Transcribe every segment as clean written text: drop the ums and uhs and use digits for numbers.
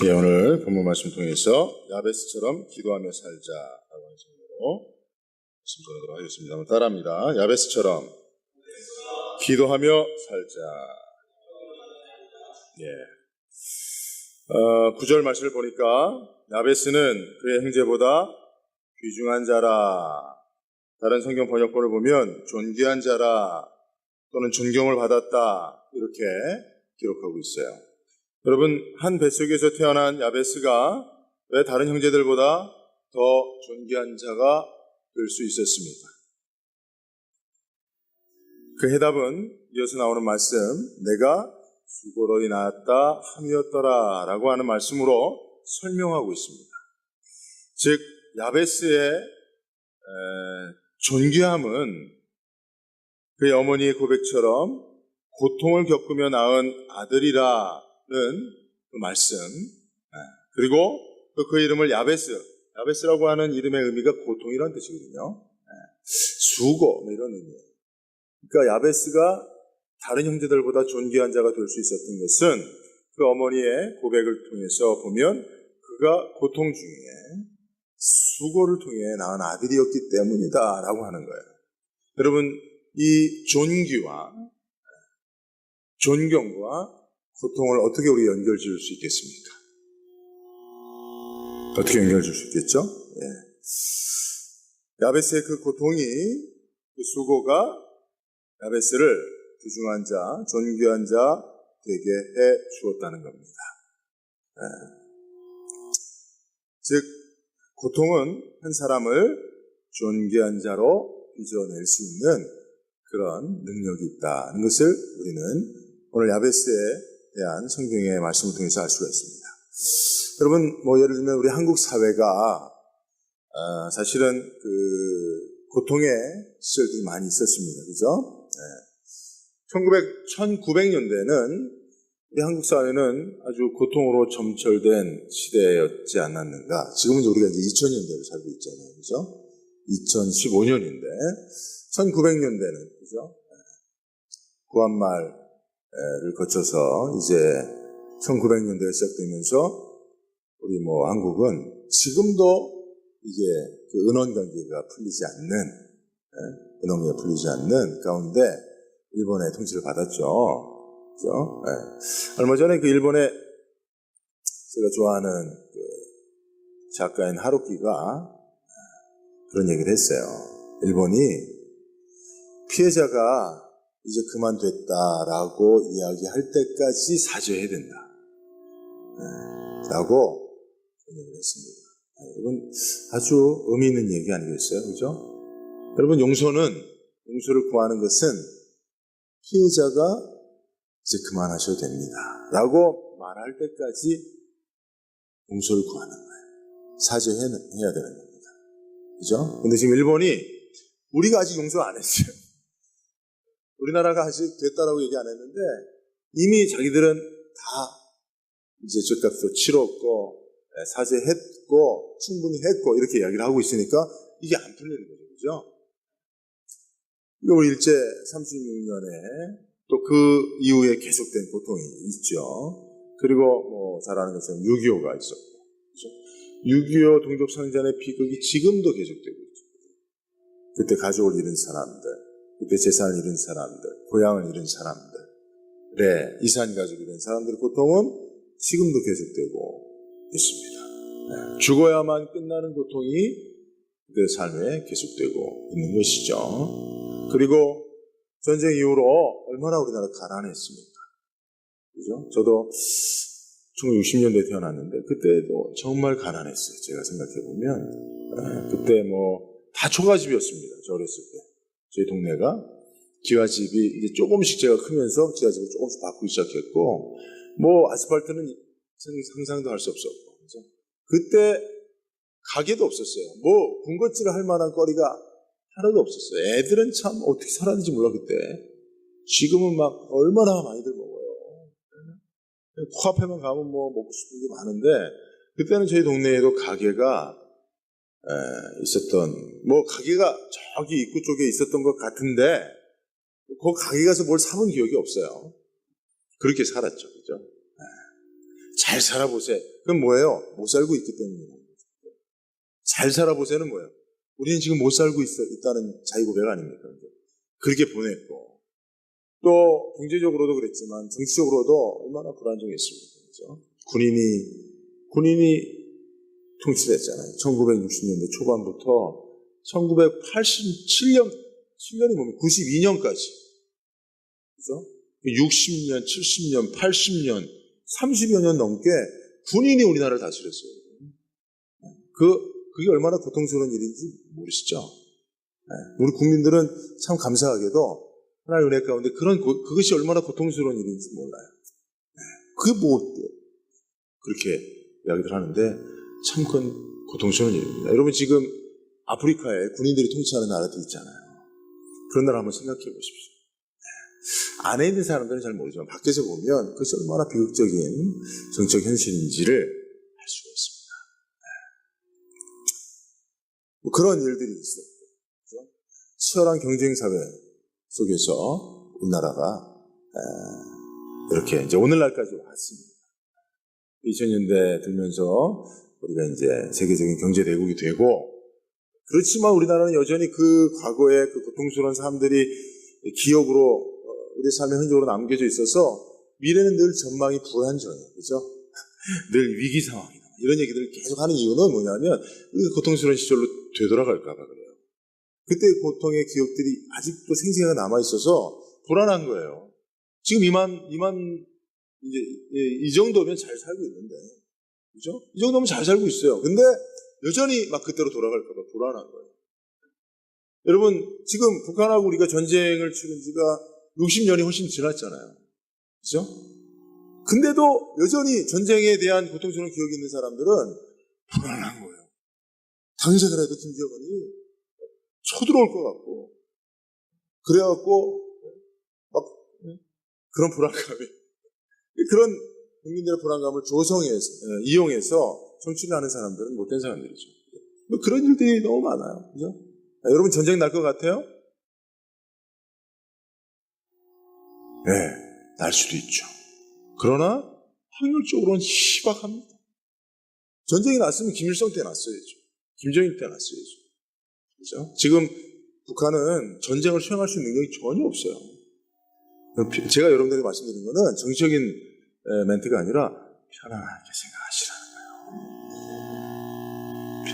예, 오늘 본문 말씀 통해서 야베스처럼 기도하며 살자라고 하는 제목으로 말씀 전하도록 하겠습니다. 한번 따라합니다. 야베스처럼 기도하며 살자. 예. 9절 말씀을 보니까 야베스는 그의 형제보다 귀중한 자라. 다른 성경 번역본을 보면 존귀한 자라 또는 존경을 받았다 이렇게 기록하고 있어요. 여러분, 한 뱃속에서 태어난 야베스가 왜 다른 형제들보다 더 존귀한 자가 될 수 있었습니까? 그 해답은 이어서 나오는 말씀, 내가 수고로이 낳았다 함이었더라 라고 하는 말씀으로 설명하고 있습니다. 즉, 야베스의 존귀함은 그의 어머니의 고백처럼 고통을 겪으며 낳은 아들이라 그 말씀, 그리고 그 이름을 야베스라고 하는 이름의 의미가 고통이라는 뜻이거든요. 수고 이런 의미예요. 그러니까 야베스가 다른 형제들보다 존귀한 자가 될 수 있었던 것은 그 어머니의 고백을 통해서 보면 그가 고통 중에 수고를 통해 낳은 아들이었기 때문이다라고 하는 거예요. 여러분, 이 존귀와 존경과 고통을 어떻게 우리 연결 지을 수 있겠습니까? 어떻게 연결 지을 수 있겠죠? 예. 야베스의 그 고통이, 그 수고가 야베스를 귀중한 자, 존귀한 자 되게 해 주었다는 겁니다. 예. 즉, 고통은 한 사람을 존귀한 자로 빚어낼 수 있는 그런 능력이 있다는 것을 우리는 오늘 야베스에 대한 성경의 말씀을 통해서 알 수가 있습니다. 여러분, 예를 들면 우리 한국 사회가 사실은 그 고통의 시절들이 많이 있었습니다. 그죠? 1900년대는 우리 한국 사회는 아주 고통으로 점철된 시대였지 않았는가. 지금은 우리가 이제 2000년대를 살고 있잖아요. 그죠? 2015년인데 1900년대는 그죠? 구한말을 거쳐서 이제 1900년대가 시작되면서 우리 한국은 지금도 이게 그 은원관계가 풀리지 않는 가운데 일본의 통치를 받았죠. 그죠? 얼마 전에 그 일본의 제가 좋아하는 그 작가인 하루키가 그런 얘기를 했어요. 일본이 피해자가 이제 그만됐다라고 이야기할 때까지 사죄해야 된다. 라고 얘기를 했습니다. 여러분, 아주 의미 있는 얘기 아니겠어요? 그죠? 여러분, 용서를 구하는 것은 피해자가 이제 그만하셔도 됩니다. 라고 말할 때까지 용서를 구하는 거예요. 사죄해야 되는 겁니다. 그죠? 근데 지금 일본이 우리가 아직 용서 안 했어요. 우리나라가 아직 됐다라고 얘기 안 했는데 이미 자기들은 다 이제 죗값도 치렀고 사죄했고 충분히 했고 이렇게 이야기를 하고 있으니까 이게 안 풀리는 거죠. 그죠? 우리 일제 36년에 또 그 이후에 계속된 고통이 있죠. 그리고 잘 아는 것처럼 6.25가 있었고, 그렇죠? 6.25 동족상잔의 비극이 지금도 계속되고 있죠. 그때 가족을 잃은 사람들, 그때 재산을 잃은 사람들, 고향을 잃은 사람들, 이산 가족이 된 사람들의 고통은 지금도 계속되고 있습니다. 죽어야만 끝나는 고통이 그들의 삶에 계속되고 있는 것이죠. 그리고 전쟁 이후로 얼마나 우리나라 가난했습니까? 그죠? 저도 1960년대에 태어났는데 그때도 정말 가난했어요. 제가 생각해보면 그때 다 초가집이었습니다. 저 어렸을 때 저희 동네가 기와집이 이제 조금씩 제가 크면서 기와집을 조금씩 바꾸기 시작했고 아스팔트는 상상도 할 수 없었고 그죠? 그때 가게도 없었어요. 군것질을 할 만한 거리가 하나도 없었어요. 애들은 참 어떻게 살았는지 몰라 그때. 지금은 막 얼마나 많이들 먹어요. 코앞에만 가면 먹고 싶은 게 많은데 그때는 저희 동네에도 가게가 가게가 저기 입구 쪽에 있었던 것 같은데 그 가게 가서 뭘 사본 기억이 없어요. 그렇게 살았죠. 그죠? 잘 잘 살아보세. 그건 뭐예요? 못 살고 있기 때문이에요. 잘 살아보세는 뭐예요? 우리는 지금 못 살고 있다는 자기 고백 아닙니까? 그렇게 보냈고, 또 경제적으로도 그랬지만 정치적으로도 얼마나 불안정했습니까? 그죠? 군인이 통치를 했잖아요. 1960년대 초반부터 1987년이 뭡니까? 92년까지. 그죠? 60년, 70년, 80년, 30여 년 넘게 군인이 우리나라를 다스렸어요. 그게 얼마나 고통스러운 일인지 모르시죠? 우리 국민들은 참 감사하게도 하나의 은혜 가운데 그것이 얼마나 고통스러운 일인지 몰라요. 그게 뭐, 그렇게 이야기를 하는데 참 큰 고통스러운 일입니다. 여러분 지금 아프리카에 군인들이 통치하는 나라들 있잖아요. 그런 나라 한번 생각해 보십시오. 안에 있는 사람들은 잘 모르지만 밖에서 보면 그것이 얼마나 비극적인 정치적 현실인지를 알 수가 있습니다. 뭐 그런 일들이 있어요. 그렇죠? 치열한 경쟁 사회 속에서 우리나라가 이렇게 이제 오늘날까지 왔습니다. 2000년대 들면서 우리가 이제 세계적인 경제 대국이 되고, 그렇지만 우리나라는 여전히 그 과거의 그 고통스러운 삶들이 기억으로 우리 삶의 흔적으로 남겨져 있어서 미래는 늘 전망이 불안정해요. 그죠? 늘 위기 상황이다. 이런 얘기들을 계속 하는 이유는 뭐냐면 우리가 고통스러운 시절로 되돌아갈까 봐 그래요. 그때의 고통의 기억들이 아직도 생생하게 남아있어서 불안한 거예요. 지금 이제 이 정도면 잘 살고 있는데, 그죠? 이 정도면 잘 살고 있어요. 근데 여전히 막 그때로 돌아갈까 봐 불안한 거예요. 여러분, 지금 북한하고 우리가 전쟁을 치른 지가 60년이 훨씬 지났잖아요. 그죠? 근데도 여전히 전쟁에 대한 고통스러운 기억이 있는 사람들은 불안한 거예요. 당사자라도 김정은이 쳐들어올 것 같고, 그래갖고 막 그런 불안감이, 그런 국민들의 불안감을 이용해서 정치를 하는 사람들은 못된 사람들이죠. 뭐 그런 일들이 너무 많아요. 그죠? 여러분 전쟁 날 것 같아요? 네, 날 수도 있죠. 그러나 확률적으로는 희박합니다. 전쟁이 났으면 김일성 때 났어야죠. 김정일 때 났어야죠. 그죠? 지금 북한은 전쟁을 수행할 수 있는 능력이 전혀 없어요. 제가 여러분들에게 말씀드린 거는 정치적인 멘트가 아니라 편안하게 생각하시라는 거예요.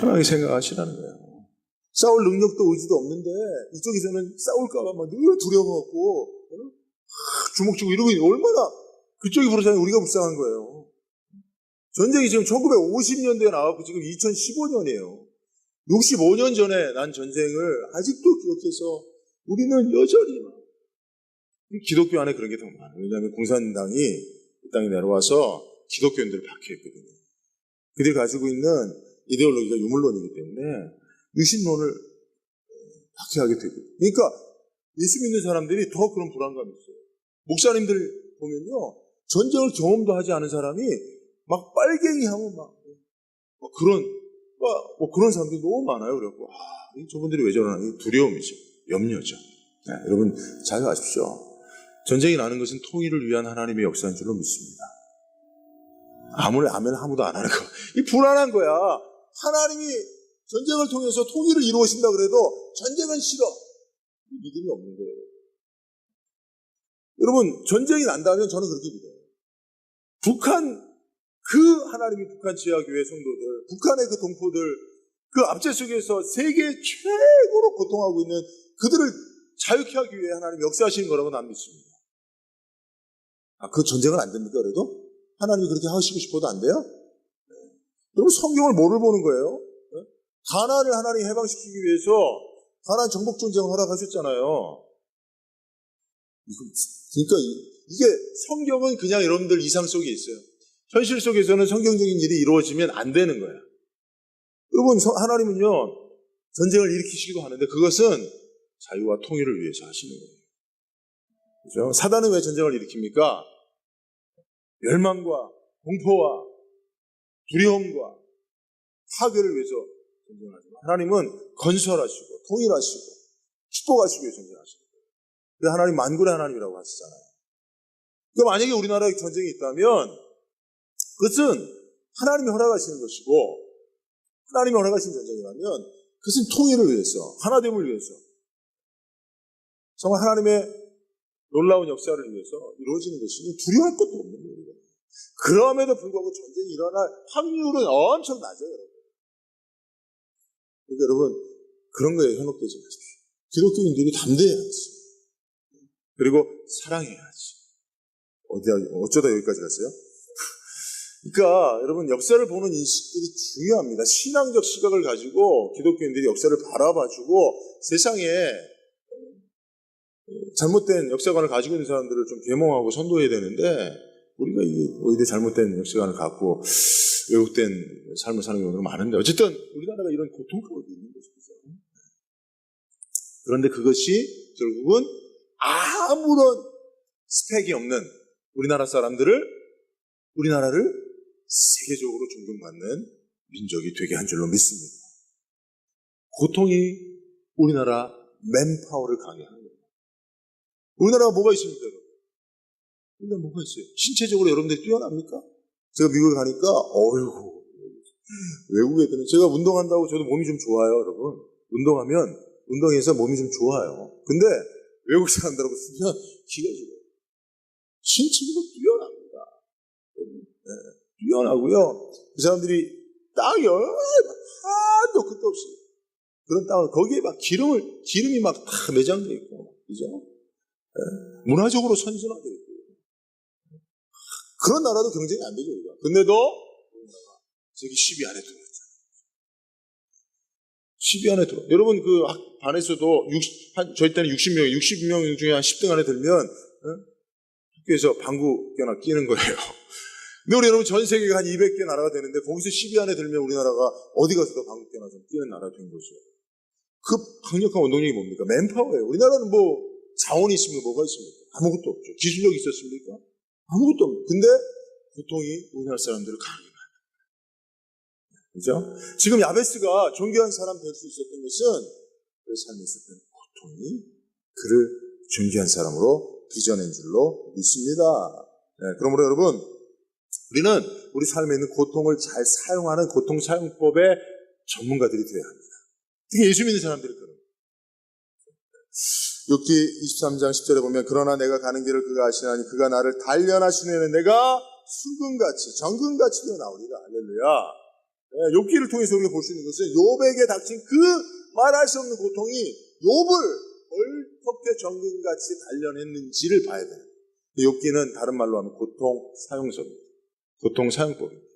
편하게 생각하시라는 거예요. 싸울 능력도 의지도 없는데 이쪽에서는 싸울까봐 막 늘 두려워하고 주먹 쥐고 이러고 얼마나 그쪽이 부르잖아요. 우리가 불쌍한 거예요. 전쟁이 지금 1950년대에 나왔고 지금 2015년이에요. 65년 전에 난 전쟁을 아직도 기억해서 우리는 여전히 기독교 안에 그런 게 더 많아요. 왜냐하면 공산당이 이 땅에 내려와서 기독교인들을 박해했거든요. 그들이 가지고 있는 이데올로기가 유물론이기 때문에 유신론을 박해하게 되고, 그러니까 예수 믿는 사람들이 더 그런 불안감이 있어요. 목사님들 보면요, 전쟁을 경험도 하지 않은 사람이 막 빨갱이 하면 그런 사람들이 너무 많아요. 그래갖고 저분들이 왜 저러나, 두려움이죠, 염려죠. 네, 여러분 잘 아십시오. 전쟁이 나는 것은 통일을 위한 하나님의 역사인 줄로 믿습니다. 아무리 아무도 안 하는 거, 이 불안한 거야. 하나님이 전쟁을 통해서 통일을 이루어진다 그래도 전쟁은 싫어. 믿음이 없는 거예요. 여러분, 전쟁이 난다면 저는 그렇게 믿어요. 하나님이 북한 지하교회 성도들, 북한의 그 동포들, 그 압제 속에서 세계 최고로 고통하고 있는 그들을 자유케 하기 위해 하나님 역사하시는 거라고 난 믿습니다. 그 전쟁은 안 됩니까, 그래도? 하나님이 그렇게 하시고 싶어도 안 돼요? 네. 여러분, 성경을 뭐를 보는 거예요? 네? 가나안을 하나님이 해방시키기 위해서 가나안 정복 전쟁을 허락하셨잖아요. 그러니까 이게 성경은 그냥 여러분들 이상 속에 있어요. 현실 속에서는 성경적인 일이 이루어지면 안 되는 거예요. 여러분, 하나님은요, 전쟁을 일으키시기도 하는데 그것은 자유와 통일을 위해서 하시는 거예요. 그죠? 사단은 왜 전쟁을 일으킵니까? 멸망과 공포와 두려움과 파괴를 위해서 전쟁을 하시고, 하나님은 건설하시고 통일하시고 축복하시기 위해 전쟁하시는 거예요. 그래서 하나님 만군의 하나님이라고 하시잖아요. 그러니까 만약에 우리나라에 전쟁이 있다면 그것은 하나님이 허락하시는 것이고, 하나님이 허락하신 전쟁이라면 그것은 통일을 위해서, 하나됨을 위해서, 정말 하나님의 놀라운 역사를 위해서 이루어지는 것이니 두려워할 것도 없는 거예요. 그럼에도 불구하고 전쟁이 일어날 확률은 엄청 낮아요, 여러분. 그러니까 여러분, 그런 거에 현혹되지 마십시오. 기독교인들이 담대해야지. 그리고 사랑해야지. 어쩌다 여기까지 갔어요? 그러니까 여러분, 역사를 보는 인식들이 중요합니다. 신앙적 시각을 가지고 기독교인들이 역사를 바라봐주고 세상에 잘못된 역사관을 가지고 있는 사람들을 좀 계몽하고 선도해야 되는데, 우리가 오히려 잘못된 역사관을 갖고 왜곡된 삶을 사는 경우가 많은데, 어쨌든 우리나라가 이런 고통 가운데 있는 것이죠. 그런데 그것이 결국은 아무런 스펙이 없는 우리나라를 세계적으로 존경받는 민족이 되게 한 줄로 믿습니다. 고통이 우리나라 맨파워를 강요하는 거예요. 우리나라가 뭐가 있습니까, 여러분? 우리나라 뭐가 있어요? 신체적으로 여러분들이 뛰어납니까? 제가 미국에 가니까, 외국 애들은, 제가 운동한다고 저도 몸이 좀 좋아요, 여러분. 운동해서 몸이 좀 좋아요. 근데 외국 사람들하고 쓰면 기가 죽어요. 신체적으로 뛰어납니다. 네, 뛰어나고요. 그 사람들이 땅이 하도 끝도 없이 그런 땅을, 거기에 막 기름이 막 다 매장되어 있고, 그죠? 네, 문화적으로 선진화되어 있고, 그런 나라도 경쟁이 안 되죠, 우리가. 근데도 우리나라가 저기 10위 안에 들어있잖아요. 10위 안에 들어. 여러분, 그 반에서도 저희 때는 60명 중에 한 10등 안에 들면 학교에서 방구 껴나 끼는 거예요. 근데 우리 여러분, 전 세계가 한 200개 나라가 되는데 거기서 10위 안에 들면 우리나라가 어디 가서도 방구 껴나 좀 끼는 나라가 된 거죠. 그 강력한 원동력이 뭡니까? 맨파워예요. 우리나라는 뭐 자원이 있습니까? 뭐가 있습니까? 아무것도 없죠. 기술력이 있었습니까? 아무것도 없는. 근데 고통이 우리나라 사람들을 강하게 만듭니다. 그죠? 지금 야베스가 존귀한 사람 될 수 있었던 것은 그 삶에 있었던 고통이 그를 존귀한 사람으로 빚어낸 줄로 믿습니다. 네, 그러므로 여러분, 우리는 우리 삶에 있는 고통을 잘 사용하는 고통 사용법의 전문가들이 되어야 합니다. 특히 예수 믿는 사람들이 그런. 욥기 23장 10절에 보면, 그러나 내가 가는 길을 그가 아시나니 그가 나를 단련하시는 내가 순금같이 정금같이 되어나오리라. 할렐루야. 네, 욥기를 통해서 우리가 볼 수 있는 것은 욥에게 닥친 그 말할 수 없는 고통이 욥을 어떻게 정금같이 단련했는지를 봐야 돼요. 욥기는 다른 말로 하면 고통 사용서입니다. 고통 사용법입니다.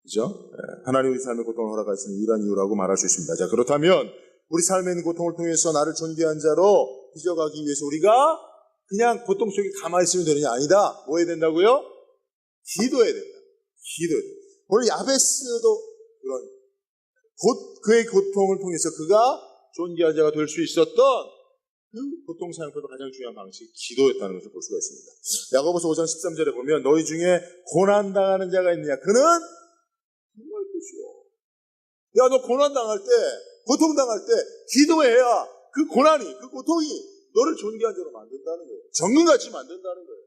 그죠? 네, 하나님 우리 삶의 고통을 허락하시는 유일한 이유라고 말할 수 있습니다. 자, 그렇다면 우리 삶에 있는 고통을 통해서 나를 존귀한 자로 빚어가기 위해서 우리가 그냥 고통 속에 가만히 있으면 되느냐? 아니다. 뭐 해야 된다고요? 기도해야 된다. 기도해야 된다. 오늘 야베스도 그의 고통을 통해서 그가 존귀한 자가 될 수 있었던 그 고통 사용법의 가장 중요한 방식이 기도였다는 것을 볼 수가 있습니다. 야고보서 5장 13절에 보면, 너희 중에 고난당하는 자가 있느냐? 그는 기도할 것이요. 야, 너 고난당할 때, 고통당할 때 기도해야 그 고난이, 그 고통이 너를 존귀한 자로 만든다는 거예요. 정금같이 만든다는 거예요.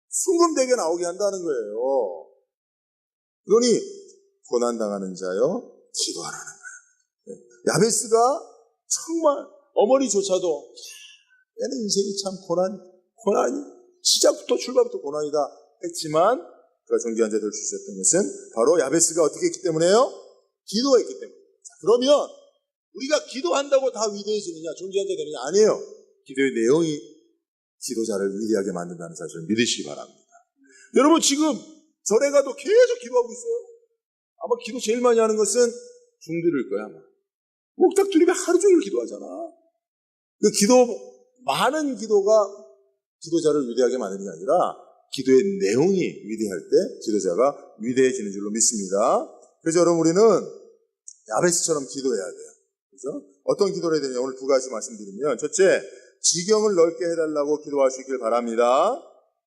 순금되게 나오게 한다는 거예요. 그러니 고난당하는 자여 기도하라는 거예요. 야베스가 정말 어머니조차도 얘는 인생이 참 고난이 시작부터 출발부터 고난이다 했지만 그가 존귀한 자 될 수 있었던 것은 바로 야베스가 어떻게 했기 때문에요? 기도했기 때문에. 그러면 우리가 기도한다고 다 위대해지느냐, 존귀한 자 되느냐? 아니에요. 기도의 내용이 기도자를 위대하게 만든다는 사실을 믿으시기 바랍니다. 여러분, 지금 절에 가도 계속 기도하고 있어요. 아마 기도 제일 많이 하는 것은 중들일 거야, 아마. 옥닥두리면 하루 종일 기도하잖아. 그 많은 기도가 지도자를 위대하게 만드는 게 아니라 기도의 내용이 위대할 때 지도자가 위대해지는 줄로 믿습니다. 그래서 여러분, 우리는 야베스처럼 기도해야 돼요. 그래서 어떤 기도를 해야 되냐? 오늘 두 가지 말씀드리면, 첫째, 지경을 넓게 해달라고 기도하시길 바랍니다.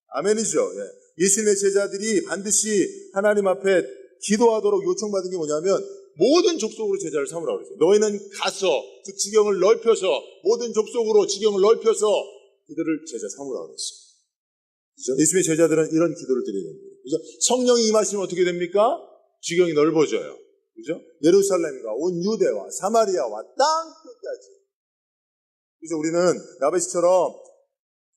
아멘이죠. 예. 예수님의 제자들이 반드시 하나님 앞에 기도하도록 요청받은 게 뭐냐면, 모든 족속으로 제자를 삼으라고 그랬어요. 너희는 가서, 즉 지경을 넓혀서, 모든 족속으로 지경을 넓혀서 그들을 제자 삼으라고 그랬어요. 그렇죠? 예수님의 제자들은 이런 기도를 드려야 됩니다. 그죠? 성령이 임하시면 어떻게 됩니까? 지경이 넓어져요. 그죠? 예루살렘과 온 유대와 사마리아와 땅 끝까지. 그래서 우리는 야베스처럼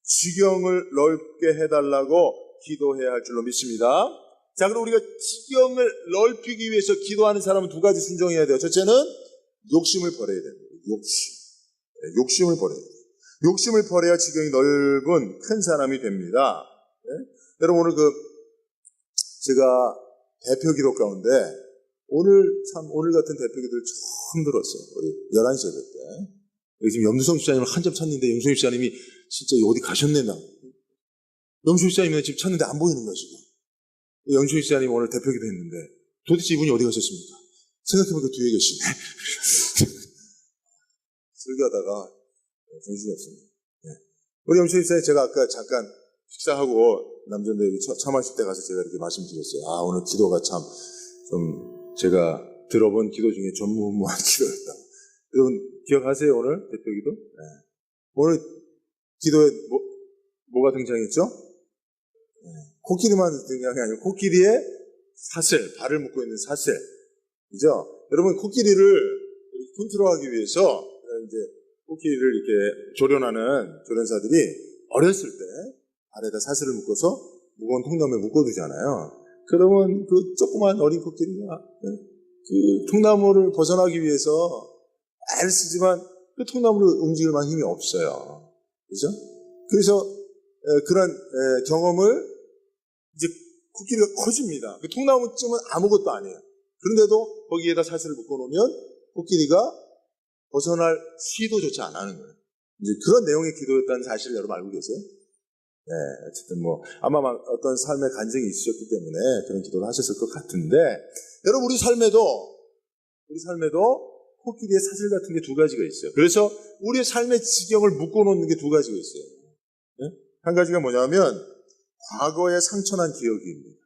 지경을 넓게 해달라고 기도해야 할 줄로 믿습니다. 자, 그럼 우리가 지경을 넓히기 위해서 기도하는 사람은 두 가지 순종해야 돼요. 첫째는 욕심을 버려야 됩니다. 욕심을 버려야 돼요. 욕심을 버려야 지경이 넓은 큰 사람이 됩니다. 네? 여러분, 오늘 제가 대표 기도 가운데 오늘 같은 대표 기도를 처음 들었어요. 우리 11시 예배 때. 여기 지금 염두성 집사님을 한참 찾는데 염두성 집사님이 진짜 어디 가셨네, 나. 염두성 집사님은 지금 찾는데 안 보이는 거야, 지금. 염두성 집사님 오늘 대표 기도 했는데 도대체 이분이 어디 가셨습니까? 생각해보니까 뒤에 계시네. 설교하다가 정신이 없습니다. 네. 우리 염두성 집사님 제가 아까 잠깐 식사하고 남전대 차 마실 때 가서 제가 이렇게 말씀드렸어요. 아, 오늘 기도가 참 좀 제가 들어본 기도 중에 전무후무한 기도였다. 여러분 기억하세요? 오늘 대표 기도? 네. 오늘 기도에 뭐가 등장했죠? 네. 코끼리만 등장한 게 아니고 코끼리의 사슬, 발을 묶고 있는 사슬. 그죠? 여러분 코끼리를 컨트롤하기 위해서 이제 코끼리를 이렇게 조련하는 조련사들이 어렸을 때 발에다 사슬을 묶어서 무거운 통나무에 묶어두잖아요. 그러면 그 조그만 어린 코끼리가 그 통나무를 벗어나기 위해서 애를 쓰지만 그 통나무를 움직일 만한 힘이 없어요. 그죠? 그래서 그런 경험을 이제 코끼리가 커집니다. 그 통나무쯤은 아무것도 아니에요. 그런데도 거기에다 사슬을 묶어놓으면 코끼리가 벗어날 시도조차 안 하는 거예요. 이제 그런 내용의 기도였다는 사실을 여러분 알고 계세요? 네, 어쨌든 아마 어떤 삶의 간증이 있으셨기 때문에 그런 기도를 하셨을 것 같은데, 여러분 우리 삶에도 코끼리의 사슬 같은 게 두 가지가 있어요. 그래서 우리의 삶의 지경을 묶어놓는 게 두 가지가 있어요. 네? 한 가지가 뭐냐면 과거의 상처난 기억입니다.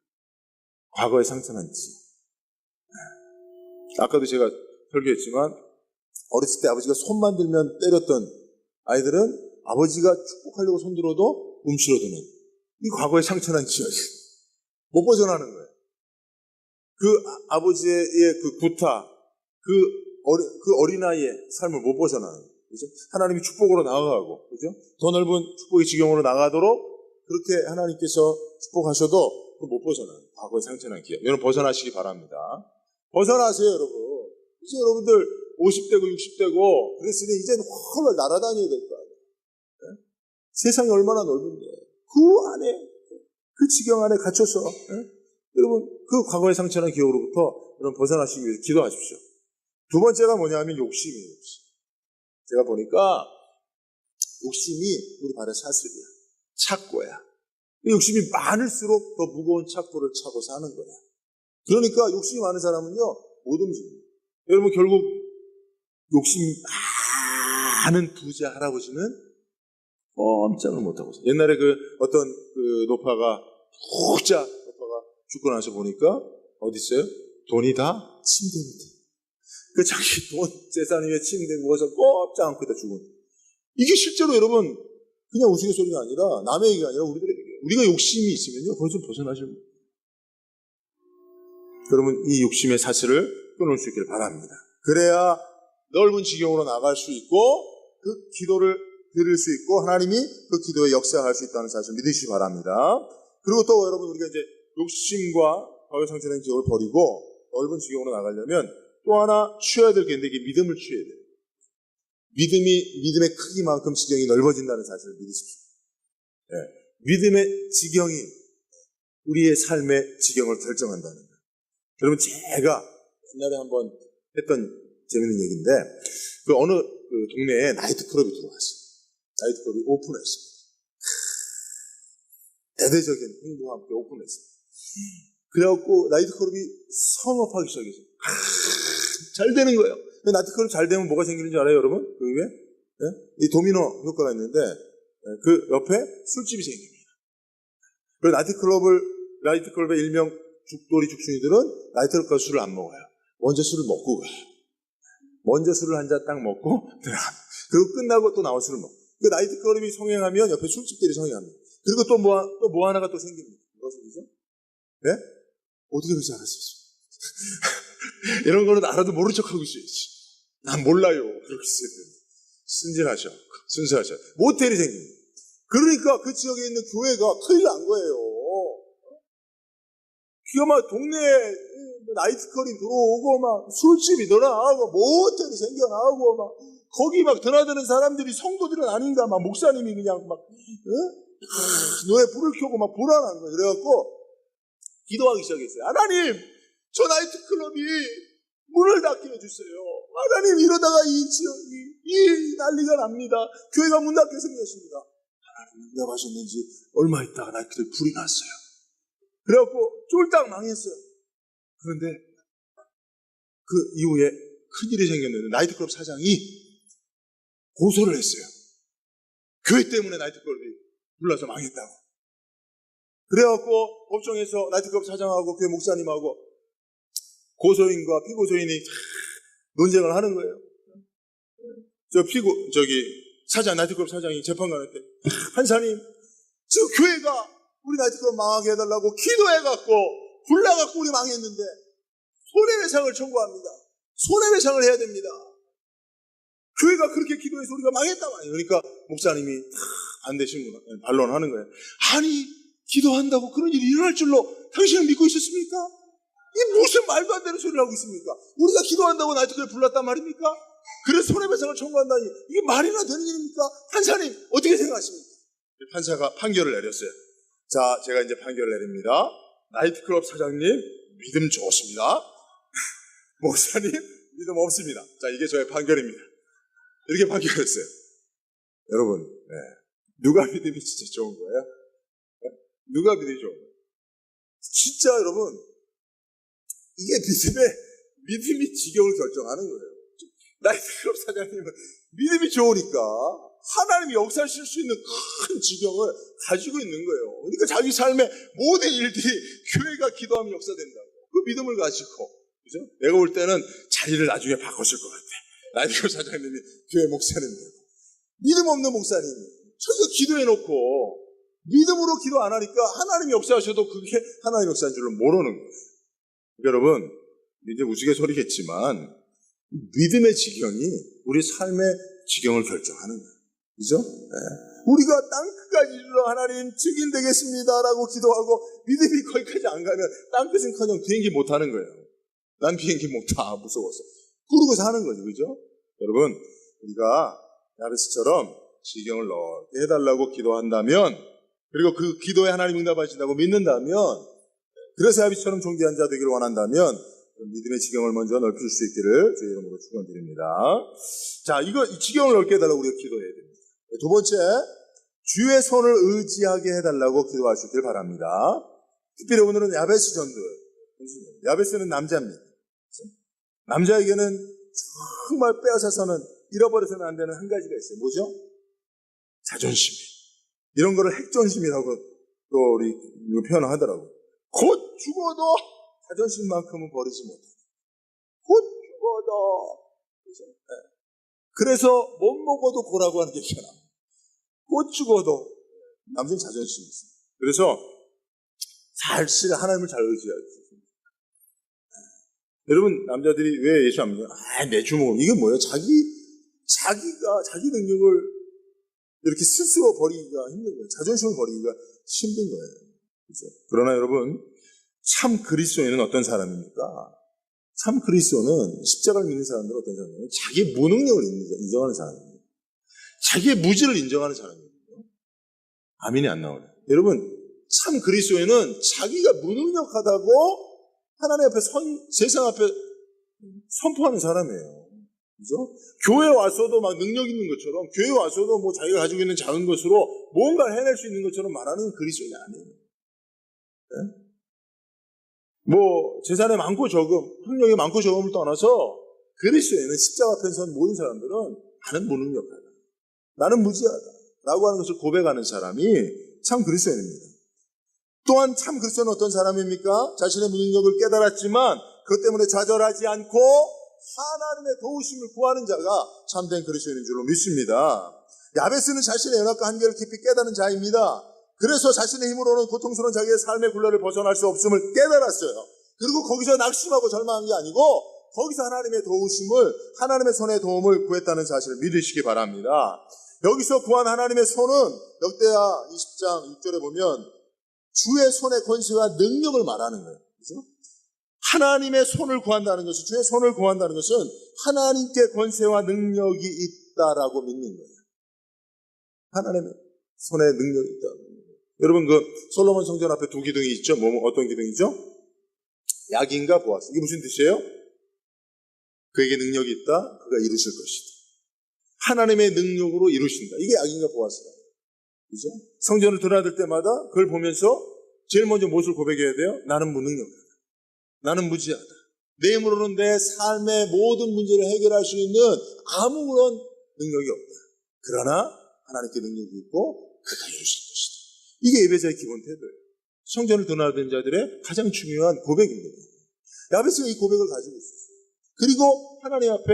과거의 상처난 기억. 아까도 제가 설교했지만 어렸을 때 아버지가 손만 들면 때렸던 아이들은 아버지가 축복하려고 손들어도 움츠러드는 이 과거의 상처난 기억이 못 벗어나는 거예요. 그 아버지의 그 구타, 그 어린아이의 삶을 못 벗어나는 거예요. 그죠? 하나님이 축복으로 나아가고, 그죠? 더 넓은 축복의 지경으로 나가도록 그렇게 하나님께서 축복하셔도 못 벗어나는 과거의 상처난 기억. 여러분 벗어나시기 바랍니다. 벗어나세요, 여러분. 이제 여러분들 50대고 60대고 그랬으니 이제는 헐 날아다녀야 될 거 아니에요. 네? 세상이 얼마나 넓은데 그 안에 그 지경 안에 갇혀서 여러분 그 과거의 상처난 기억으로부터 여러분 벗어나시기 위해서 기도하십시오. 두 번째가 뭐냐면 욕심이에요. 욕심. 제가 보니까 욕심이 우리 발의 사슬이야. 착고야. 욕심이 많을수록 더 무거운 착고를 차고 사는 거야. 그러니까 욕심이 많은 사람은요 못 움직여요. 여러분 결국 욕심이 많은 부자 할아버지는 꼼짝을 못하고 있어요. 옛날에 어떤 노파가 부자 노파가 죽고 나서 보니까 어디 있어요? 돈이 다 침대 밑에. 그 자기 돈 재산 위에 침대 누워서 꼼짝 않고 있다 죽은. 이게 실제로 여러분 그냥 우스갯소리가 아니라 남의 얘기가 아니라 우리들의 얘기예요. 우리가 욕심이 있으면요 거기서 벗어나시면 돼요. 여러분 이 욕심의 사슬을 끊을 수 있기를 바랍니다. 그래야 넓은 지경으로 나갈 수 있고 그 기도를 드릴 수 있고 하나님이 그 기도에 역사할 수 있다는 사실을 믿으시기 바랍니다. 그리고 또 여러분 우리가 이제 욕심과 과거의 상처된 기억을 버리고 넓은 지경으로 나가려면 또 하나 취해야 될 게 있는데 이게 믿음을 취해야 돼요. 믿음의 크기만큼 지경이 넓어진다는 사실을 믿으십시오. 네. 믿음의 지경이 우리의 삶의 지경을 결정한다는 거예요. 여러분 제가 옛날에 한번 했던 재밌는 얘기인데 어느 동네에 나이트클럽이 들어왔어요. 나이트클럽이 오픈했습니다. 대대적인 홍보와 함께 오픈했습니다. 그래갖고 나이트클럽이 성업하기 시작했어요. 잘 되는 거예요. 나이트클럽 잘 되면 뭐가 생기는지 알아요, 여러분? 그 위에? 네? 이 도미노 효과가 있는데 그 옆에 술집이 생깁니다. 그리고 나이트클럽의 일명 죽돌이 죽순이들은 나이트클럽 가서 술을 안 먹어요. 먼저 술을 먹고 가요. 먼저 술을 한 잔 딱 먹고 들어갑니다. 그리고 끝나고 또 나와 술을 먹고. 그 나이트클럽이 성행하면 옆에 술집들이 성행합니다. 그리고 또 뭐 하나가 또 생깁니다. 무엇이죠? 네? 어떻게 그러지 않았었어요? 이런 거는 알아도 모른 척하고 있어야지. 난 몰라요. 그렇게 써야 돼요. 순진하셔. 순수하셔. 모텔이 생깁니다. 그러니까 그 지역에 있는 교회가 큰일 난 거예요. 기가 막 동네에 나이트클럽이 들어오고 막 술집이 늘어나고 모텔이 생겨나고 막 거기 막 드나드는 사람들이 성도들은 아닌가 막 목사님이 그냥 막 노래 불을 켜고 막 불안한 거예요. 그래갖고 기도하기 시작했어요. 하나님, 저 나이트클럽이 문을 닫게 해주세요. 하나님, 이러다가 이 지역이 난리가 납니다. 교회가 문 닫게 생겼습니다. 하나님, 응답하셨는지 얼마 있다가 나이트클럽 불이 났어요. 그래갖고 쫄딱 망했어요. 그런데 그 이후에 큰일이 생겼는데 나이트클럽 사장이 고소를 했어요. 교회 때문에 나이트클럽이 불나서 망했다고. 그래갖고 법정에서 나이트클럽 사장하고 교회 목사님하고 고소인과 피고소인이 논쟁을 하는 거예요. 나이트클럽 사장이 재판관한테, 판사님, 지금 교회가 우리 나이트클럽 망하게 해달라고 기도해갖고 불나갖고 우리 망했는데 손해배상을 청구합니다. 손해배상을 해야 됩니다. 교회가 그렇게 기도해서 우리가 망했단 말이에요. 그러니까 목사님이 반론하는 거예요. 아니, 기도한다고 그런 일이 일어날 줄로 당신은 믿고 있었습니까? 이게 무슨 말도 안 되는 소리를 하고 있습니까? 우리가 기도한다고 나이트클럽 불났단 말입니까? 그래서 손해배상을 청구한다니 이게 말이나 되는 일입니까? 판사님, 어떻게 생각하십니까? 판사가 판결을 내렸어요. 자, 제가 이제 판결을 내립니다. 나이트클럽 사장님, 믿음 좋습니다. 목사님, 믿음 없습니다. 자, 이게 저의 판결입니다. 이렇게 판결했어요. 여러분, 누가 믿음이 진짜 좋은 거예요? 누가 믿음이 좋은 거예요? 진짜 여러분, 이게 믿음이 지경을 결정하는 거예요. 나이트클럽 사장님은 믿음이 좋으니까 하나님이 역사하실 수 있는 큰 지경을 가지고 있는 거예요. 그러니까 자기 삶의 모든 일들이 교회가 기도하면 역사된다고. 그 믿음을 가지고. 그죠? 내가 볼 때는 자리를 나중에 바꿨을 것 같아. 나이트클럽 사장님이 교회 목사님 되고. 믿음 없는 목사님이 저희가 기도해놓고 믿음으로 기도 안 하니까 하나님이 역사하셔도 그게 하나님 역사인 줄을 모르는 거예요. 여러분, 이제 우스갯소리겠지만 믿음의 지경이 우리 삶의 지경을 결정하는 거예요. 그죠? 우리가 땅끝까지 이르러 하나님 증인 되겠습니다라고 기도하고 믿음이 거기까지 안 가면 땅끝은커녕 비행기 못 타는 거예요. 난 비행기 못 타, 무서워서. 그러고 사는 거죠. 그죠? 여러분, 우리가 야베스처럼 지경을 넓게 해달라고 기도한다면, 그리고 그 기도에 하나님 응답하신다고 믿는다면, 그래서 야베스처럼 존귀한 자 되기를 원한다면 믿음의 지경을 먼저 넓힐 수 있기를 주의 이름으로 축원드립니다. 자, 이 지경을 넓게 해달라고 우리가 기도해야 됩니다. 두 번째, 주의 손을 의지하게 해달라고 기도할 수 있기를 바랍니다. 특별히 오늘은 야베스 전도예요. 야베스는 남자입니다. 남자에게는 정말 빼앗아서는 잃어버려서는 안 되는 한 가지가 있어요. 뭐죠? 자존심. 이런 거를 핵존심이라고 또 우리 표현을 하더라고요. 곧 죽어도 자존심만큼은 버리지 못해. 곧 죽어도. 그래서 못 먹어도 고라고 하는 게 있잖아. 곧 죽어도 남자는 자존심이 있어요. 그래서 하나님을 잘 의지해야 돼요. 여러분, 남자들이 왜 예수 안 믿어요? 내 주먹은 이게 뭐예요? 자기가 자기 능력을 이렇게 스스로 버리기가 힘든 거예요. 자존심을 버리기가 힘든 거예요. 그렇죠? 그러나 여러분, 참 그리스도인은 어떤 사람입니까? 참 그리스도는 십자가를 믿는 사람들은 어떤 사람이에요? 자기의 무능력을 인정하는 사람입니다. 자기의 무지를 인정하는 사람입니다. 아멘이 안 나오네요. 여러분, 참 그리스도인은 자기가 무능력하다고 하나님 앞에 세상 앞에 선포하는 사람이에요. 그죠? 교회 와서도 막 능력 있는 것처럼, 교회 와서도 뭐 자기가 가지고 있는 작은 것으로 뭔가를 해낼 수 있는 것처럼 말하는 그리스도인이 아니에요. 네? 뭐 재산이 많고 적음, 학력이 많고 적음을 떠나서 그리스도인은 십자가 앞에 선 모든 사람들은 나는 무능력하다, 나는 무지하다 라고 하는 것을 고백하는 사람이 참 그리스도인입니다. 또한 참 그리스도는 어떤 사람입니까? 자신의 무능력을 깨달았지만 그것 때문에 좌절하지 않고 하나님의 도우심을 구하는 자가 참된 그리스도인인 줄로 믿습니다. 야베스는 자신의 연약과 한계를 깊이 깨닫는 자입니다. 그래서 자신의 힘으로는 고통스러운 자기의 삶의 굴레를 벗어날 수 없음을 깨달았어요. 그리고 거기서 낙심하고 절망한 게 아니고 거기서 하나님의 도우심을, 하나님의 손의 도움을 구했다는 사실을 믿으시기 바랍니다. 여기서 구한 하나님의 손은 역대하 20장 6절에 보면 주의 손의 권세와 능력을 말하는 거예요. 그렇죠? 하나님의 손을 구한다는 것은, 주의 손을 구한다는 것은 하나님께 권세와 능력이 있다라고 믿는 거예요. 하나님의 손에 능력이 있다. 여러분, 솔로몬 성전 앞에 두 기둥이 있죠? 어떤 기둥이죠? 약인가 보아스. 이게 무슨 뜻이에요? 그에게 능력이 있다. 그가 이루실 것이다. 하나님의 능력으로 이루신다. 이게 약인가 보아스다. 그죠? 성전을 드나들 때마다 그걸 보면서 제일 먼저 무엇을 고백해야 돼요? 나는 무능력하다. 나는 무지하다. 내 힘으로는 내 삶의 모든 문제를 해결할 수 있는 아무런 능력이 없다. 그러나 하나님께 능력이 있고 그가 이루실 것이다. 이게 예배자의 기본 태도예요. 성전을 드나든 자들의 가장 중요한 고백입니다. 야베스가 이 고백을 가지고 있었어요. 그리고 하나님 앞에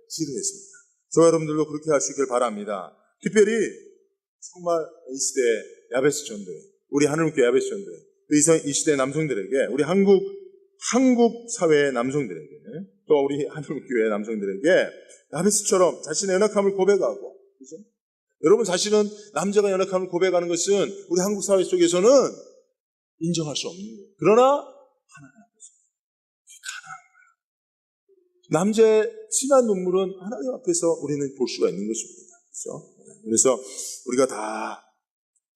기도했습니다. 저와 여러분들도 그렇게 할 수 있길 바랍니다. 특별히 정말 이 시대 야베스 전도회, 우리 하늘교회 야베스 전도회, 이 시대 남성들에게, 우리 한국 사회의 남성들에게, 또 우리 하늘교회 남성들에게 야베스처럼 자신의 연약함을 고백하고, 그죠? 여러분, 사실은 남자가 연약함을 고백하는 것은 우리 한국 사회 속에서는 인정할 수 없는 거예요. 그러나 하나님 앞에서 가능한 거예요. 남자의 진한 눈물은 하나님 앞에서 우리는 볼 수가 있는 것입니다. 그렇죠? 그래서 우리가 다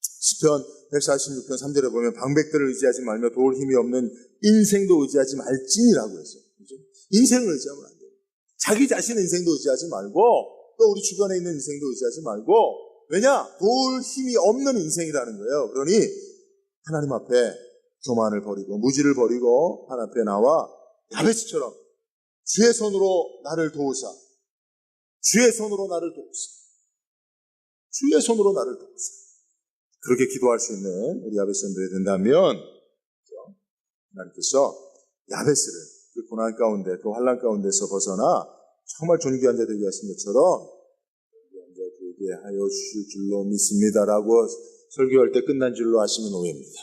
시편 146편 3절에 보면 방백들을 의지하지 말며 도울 힘이 없는 인생도 의지하지 말지니라고 했어요. 그렇죠? 인생을 의지하면 안 돼요. 자기 자신의 인생도 의지하지 말고 또 우리 주변에 있는 인생도 의지하지 말고, 왜냐? 도울 힘이 없는 인생이라는 거예요. 그러니 하나님 앞에 교만을 버리고 무지를 버리고 하나님 앞에 나와 야베스처럼 주의 손으로 나를 도우사, 주의 손으로 나를 도우사, 주의 손으로 나를 도우사, 그렇게 기도할 수 있는 우리 야베스 전도가 된다면 하나님께서 야베스를 그 고난 가운데, 그 환난 가운데서 벗어나 정말 존귀한 자 되게 하신 것처럼 존귀한 자 되게 하여 주실 줄로 믿습니다라고 설교할 때 끝난 줄로 아시면 오해입니다.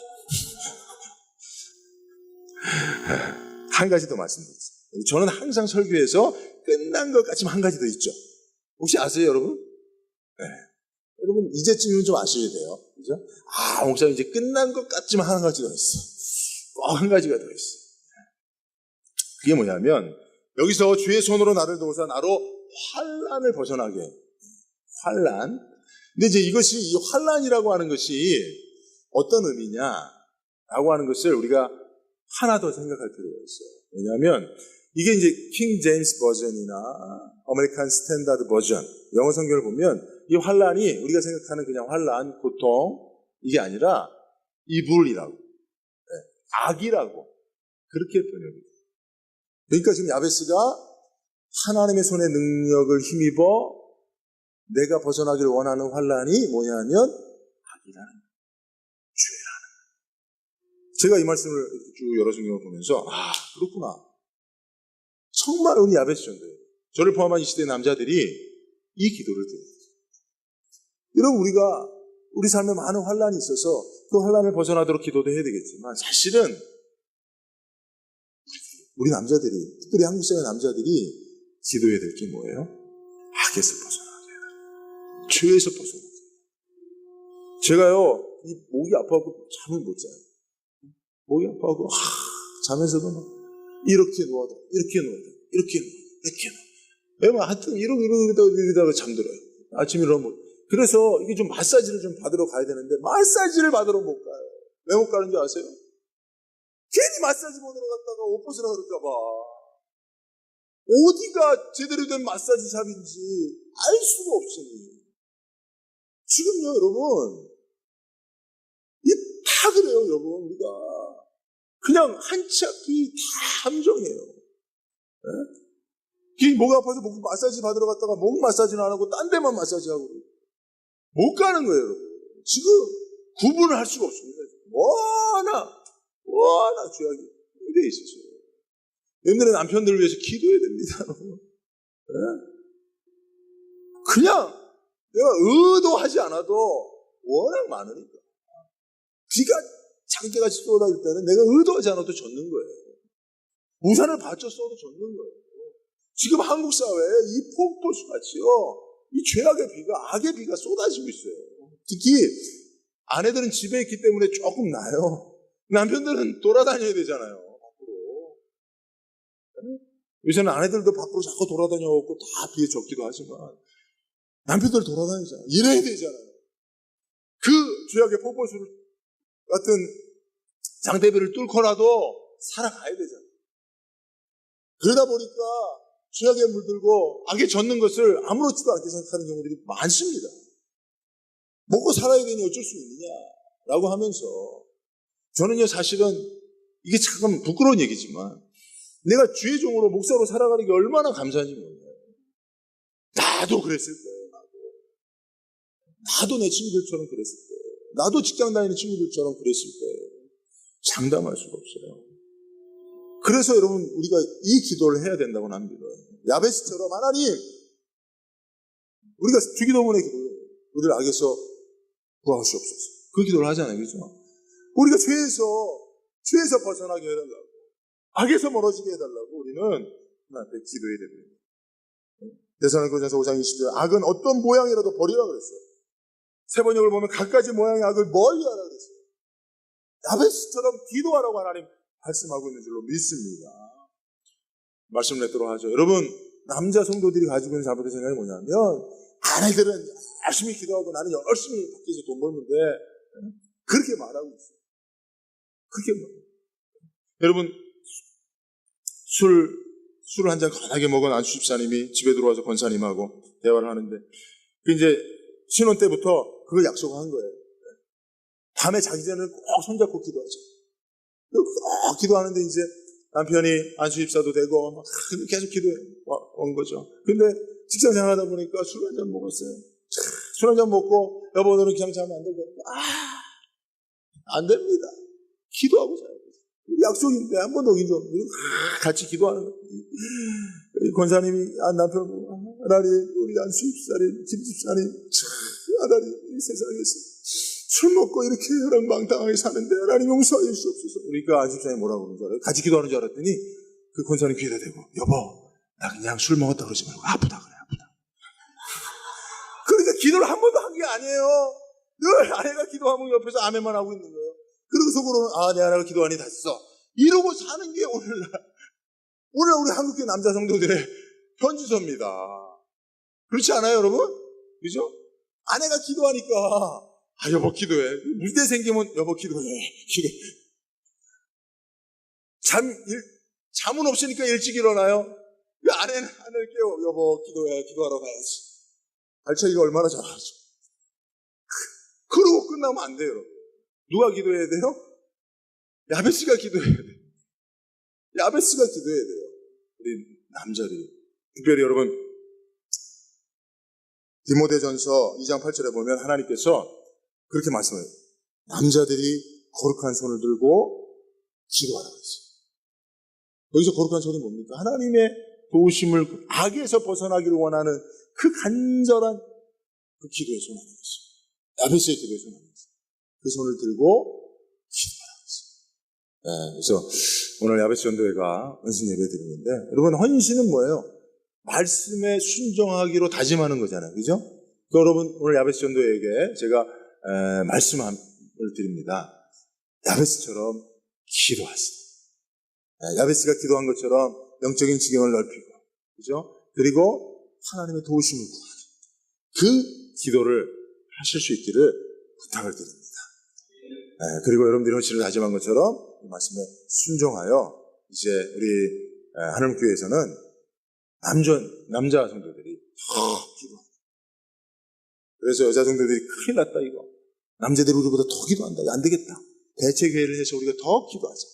한 가지 더 말씀드리겠습니다. 저는 항상 설교에서 끝난 것까지만 한 가지 더 있죠. 혹시 아세요, 여러분? 네. 여러분, 이제쯤이면 좀 아셔야 돼요. 그죠? 목사님 이제 끝난 것 같지만 한 가지 더 있어. 꼭 한 가지가 더 있어. 그게 뭐냐면, 여기서 주의 손으로 나를 도우사 나로 환난을 벗어나게. 환난. 근데 이제 이것이, 이 환난이라고 하는 것이 어떤 의미냐라고 하는 것을 우리가 하나 더 생각할 필요가 있어요. 왜냐하면 이게 이제 킹 제임스 버전이나 아메리칸 스탠다드 버전, 영어 성경을 보면 이 환난이 우리가 생각하는 그냥 환난, 고통, 이게 아니라 이불이라고, 악이라고 그렇게 번역해요. 그러니까 지금 야베스가 하나님의 손의 능력을 힘입어 내가 벗어나기를 원하는 환난이 뭐냐면 악이라는 거예요. 죄라는 거예요. 제가 이 말씀을 쭉 여러 성경을 보면서 그렇구나. 정말 우리 야베스 전도예요. 저를 포함한 이 시대 남자들이 이 기도를 드려요. 여러분, 우리가 우리 삶에 많은 환난이 있어서 그 환난을 벗어나도록 기도도 해야 되겠지만, 사실은 우리 남자들이, 특별히 한국 사회 남자들이 기도해야 될 게 뭐예요? 악에서 벗어나야 돼요. 죄에서 벗어나야 돼요. 제가요, 이 목이 아파하고 잠을 못 자요. 목이 아파하고 자면서도 막 이렇게 누워도 이렇게 누워도 이렇게 누워도 이렇게 누워도 하여튼 이러다가 잠들어요. 아침에 일어나면. 그래서 이게 좀 마사지를 좀 받으러 가야 되는데 마사지를 받으러 못 가요. 왜 못 가는 줄 아세요? 괜히 마사지 받으러 갔다가 옷 벗으라 그럴까봐. 어디가 제대로 된 마사지 샵인지 알 수가 없으니. 지금요, 여러분, 이게 다 그래요, 여러분. 우리가 그냥 한 치앞이 다 함정이에요. 네? 목 아파서 목 마사지 받으러 갔다가 목 마사지는 안 하고 딴 데만 마사지하고 못 가는 거예요, 여러분. 지금 구분을 할 수가 없습니다. 워낙 죄악이 돼 있었어요. 여러분들의 남편들을 위해서 기도해야 됩니다. 네? 그냥 내가 의도하지 않아도 워낙 많으니까. 비가 장대같이 쏟아질 때는 내가 의도하지 않아도 젖는 거예요. 우산을 받쳤어도 젖는 거예요. 지금 한국 사회에 이 폭포수같이요, 이 죄악의 비가, 악의 비가 쏟아지고 있어요. 특히 아내들은 집에 있기 때문에 조금 나요. 남편들은 돌아다녀야 되잖아요. 밖으로. 요새는 아내들도 밖으로 자꾸 돌아다녀갖고 다 비에 젖기도 하지만 남편들 돌아다니잖아요. 일해야 되잖아요. 그 죄악의 폭포수 같은 장대비를 뚫고라도 살아가야 되잖아요. 그러다 보니까 죄악에 물들고 악에 젖는 것을 아무렇지도 않게 생각하는 경우들이 많습니다. 먹고 살아야 되니 어쩔 수 있느냐라고 하면서 저는요, 사실은 이게 참 부끄러운 얘기지만 내가 주의 종으로 목사로 살아가는 게 얼마나 감사한지 몰라요. 나도 그랬을 거예요. 나도 내 친구들처럼 그랬을 거예요. 나도 직장 다니는 친구들처럼 그랬을 거예요. 장담할 수가 없어요. 그래서 여러분, 우리가 이 기도를 해야 된다고 합니다. 야베스처럼 하나님, 우리가 주기도문의 기도예요. 우리를 악에서 구하시옵소서. 그 기도를 하잖아요. 그렇죠? 우리가 죄에서 벗어나게 해달라고, 악에서 멀어지게 해달라고 우리는 하나님 앞에 기도해야 됩니다. 데살로니가전서 5장 20절, 악은 어떤 모양이라도 버리라 그랬어요. 세번역을 보면 갖가지 모양의 악을 멀리하라 그랬어요. 야베스처럼 기도하라고 하나님 말씀하고 있는 줄로 믿습니다. 말씀을 냈도록 하죠. 여러분, 남자 성도들이 가지고 있는 잘못된 생각이 뭐냐면, 아내들은 열심히 기도하고 나는 열심히 밖에서 돈 벌는데, 그렇게 말하고 있어요. 그렇게 말해요. 여러분, 술을 한 잔 건하게 먹은 안수 집사님이 집에 들어와서 권사님하고 대화를 하는데, 이제 신혼 때부터 그걸 약속한 거예요. 밤에 자기 전에는 꼭 손잡고 기도하죠. 꼭 기도하는데 이제 남편이 안수 집사도 되고 막 계속 기도해 온 거죠. 근데 직장 생활하다 보니까 술 한 잔 먹었어요. 술 한 잔 먹고 여보 너는 그냥 자면 안 되고, 안 됩니다. 기도하고 자야 돼요. 약속인데 한 번 더 기도, 같이 기도하는 거예요. 권사님이 남편 보고, 하나님 우리 안수 집사님, 김 집사님, 하나님 이 세상에서 술 먹고 이렇게 혈안방탕하게 사는데 하나님 용서해 주시옵소서. 그러니까 안수 집사님이 뭐라고 그러는 줄 알아요? 같이 기도하는 줄 알았더니 그 권사님 귀에다 대고, 여보 나 그냥 술 먹었다 그러지 말고 아프다 그래, 아프다. 그러니까 기도를 한 번도 한 게 아니에요. 늘 아내가 기도하면 옆에서 아멘만 하고 있는 거예요. 그리고 속으로는 내 아내가 기도하니 됐어, 이러고 사는 게 오늘날 우리 한국계 남자 성도들의 편지서입니다. 그렇지 않아요, 여러분? 그죠? 아내가 기도하니까 여보 기도해. 문제 생기면 여보 기도해. 잠은 없으니까 일찍 일어나요. 아내를 깨워. 여보 기도해. 기도하러 가야지. 발차기가 얼마나 잘하죠. 그러고 끝나면 안 돼요, 여러분. 누가 기도해야 돼요? 야베스가 기도해야 돼요. 야베스가 기도해야 돼요. 우리 남자들이. 특별히 여러분, 디모데전서 2장 8절에 보면 하나님께서 그렇게 말씀해요. 남자들이 거룩한 손을 들고 기도하라고 했어요. 여기서 거룩한 손이 뭡니까? 하나님의 도우심을 악에서 벗어나기를 원하는 그 간절한 그 기도의 손 아니겠어요? 야베스의 기도의 손 아니겠어요? 그 손을 들고 기도하라고 했어요. 그래서 오늘 야베스 전도회가 헌신 예배 드리는데, 여러분 헌신은 뭐예요? 말씀에 순종하기로 다짐하는 거잖아요. 그죠? 여러분 오늘 야베스 전도회에게 제가 말씀을 드립니다. 야베스처럼 기도하시다. 야베스가 기도한 것처럼 영적인 지경을 넓히고, 그죠? 그리고 하나님의 도우심을 구하는 그 기도를 하실 수 있기를 부탁을 드립니다. 그리고 여러분들이 헌신을 다짐한 것처럼 이 말씀에 순종하여 이제 우리 하나님교회에서는 남자 성도들이 더 기도한다. 그래서 여자 성도들이 큰일 났다 이거. 남자들이 우리보다 더 기도한다. 안 되겠다. 대책회의를 해서 우리가 더 기도하자.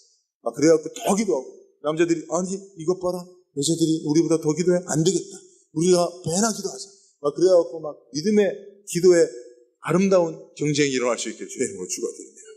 그래갖고 더 기도하고, 남자들이 아니 이것 봐라, 여자들이 우리보다 더 기도해, 안 되겠다. 우리가 배나 기도하자. 그래갖고 믿음의 기도에 아름다운 경쟁이 일어날 수 있게 주의 이름으로 축원드립니다.